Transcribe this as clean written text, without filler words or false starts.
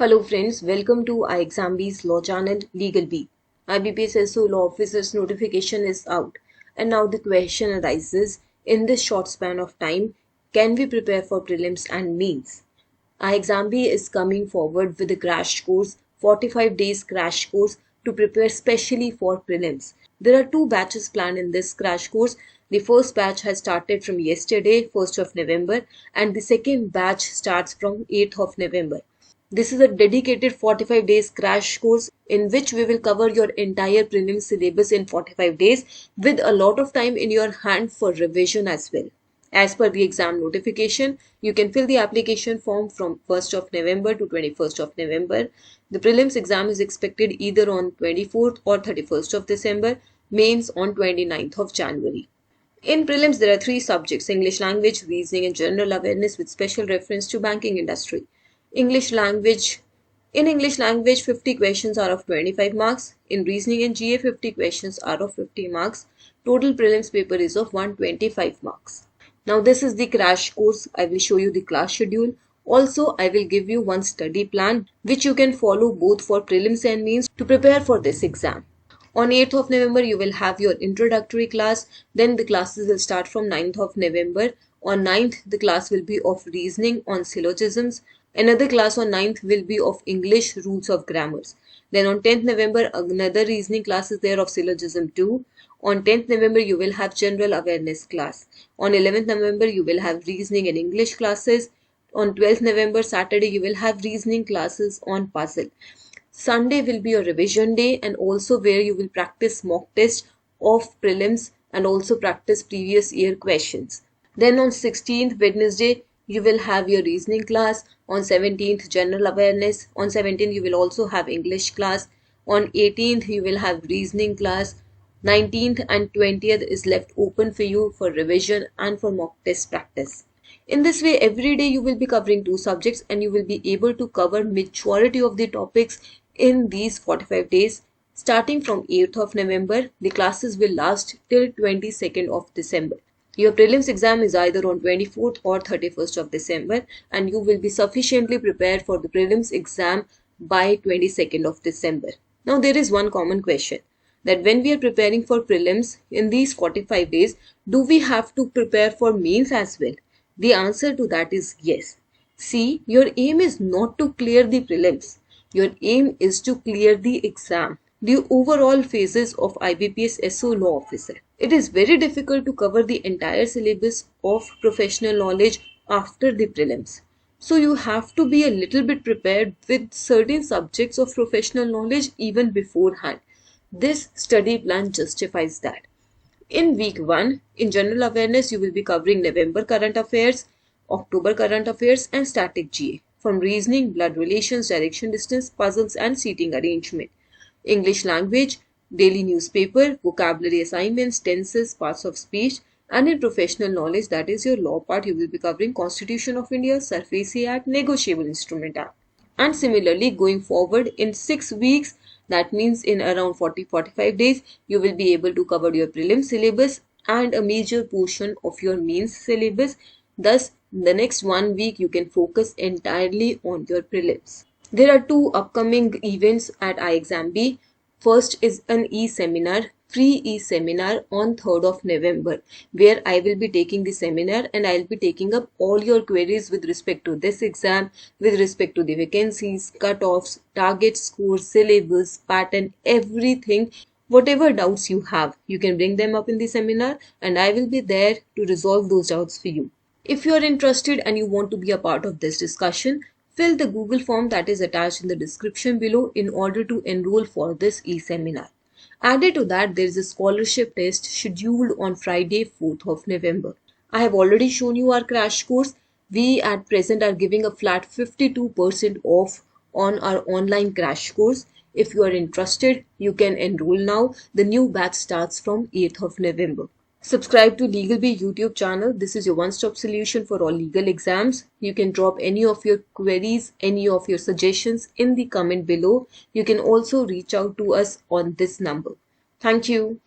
Hello friends, welcome to iExamB's Law Channel Legal B. IBPS SO Law Officer's notification is out, and now the question arises, in this short span of time, can we prepare for prelims and mains? iExamB is coming forward with a crash course, 45 days crash course to prepare specially for prelims. There are two batches planned in this crash course. The first batch has started from yesterday, 1st of November, and the second batch starts from 8th of November. This is a dedicated 45 days crash course in which we will cover your entire prelims syllabus in 45 days with a lot of time in your hand for revision as well. As per the exam notification, you can fill the application form from 1st of November to 21st of November. The prelims exam is expected either on 24th or 31st of December, mains on 29th of January. In prelims, there are three subjects: English language, reasoning and general awareness with special reference to banking industry. In English language, 50 questions are of 25 marks. In reasoning and GA, 50 questions are of 50 marks. Total prelims paper is of 125 marks. Now this is the crash course. I will show you the class schedule. Also, I will give you one study plan which you can follow both for prelims and mains to prepare for this exam. On 8th of November, you will have your introductory class. Then the classes will start from 9th of November. On 9th, the class will be of reasoning on syllogisms. Another class on 9th will be of English rules of grammars. Then on 10th November, another reasoning class is there of syllogism 2. On 10th November, you will have general awareness class. On 11th November, you will have reasoning and English classes. On 12th November, Saturday, you will have reasoning classes on puzzle. Sunday will be a revision day and also where you will practice mock test of prelims and also practice previous year questions. Then on 16th Wednesday, you will have your reasoning class. On 17th, general awareness. On 17th, you will also have English class. On 18th, you will have reasoning class. 19th and 20th is left open for you for revision and for mock test practice. In this way, every day you will be covering two subjects and you will be able to cover majority of the topics in these 45 days. Starting from 8th of November, the classes will last till 22nd of December. Your prelims exam is either on 24th or 31st of December and you will be sufficiently prepared for the prelims exam by 22nd of December. Now there is one common question, that when we are preparing for prelims in these 45 days, do we have to prepare for mains as well? The answer to that is yes. See, your aim is not to clear the prelims. Your aim is to clear the exam, the overall phases of IBPS SO Law Officer. It is very difficult to cover the entire syllabus of professional knowledge after the prelims. So you have to be a little bit prepared with certain subjects of professional knowledge even beforehand. This study plan justifies that. In week 1, in general awareness, you will be covering November current affairs, October current affairs and static GA. From reasoning, blood relations, direction distance, puzzles and seating arrangement. English language, daily newspaper, vocabulary assignments, tenses, parts of speech, and in professional knowledge, that is your law part, you will be covering Constitution of India, SOPrevious Act, Negotiable Instrument Act. And similarly, going forward in 6 weeks, that means in around 40-45 days, you will be able to cover your prelims syllabus and a major portion of your mains syllabus. Thus, the next 1 week, you can focus entirely on your prelims. There are two upcoming events at iExamB. First is an e-seminar, free e-seminar on 3rd of November, where I will be taking the seminar and I will be taking up all your queries with respect to this exam, with respect to the vacancies, cutoffs, target scores, syllabus, pattern, everything. Whatever doubts you have, you can bring them up in the seminar and I will be there to resolve those doubts for you. If you are interested and you want to be a part of this discussion, fill the Google form that is attached in the description below in order to enroll for this e-seminar. Added to that, there is a scholarship test scheduled on Friday, 4th of November. I have already shown you our crash course. We at present are giving a flat 52% off on our online crash course. If you are interested, you can enroll now. The new batch starts from 8th of November. Subscribe to LegalB YouTube channel. This is your one-stop solution for all legal exams. You can drop any of your queries, any of your suggestions in the comment below. You can also reach out to us on this number. Thank you.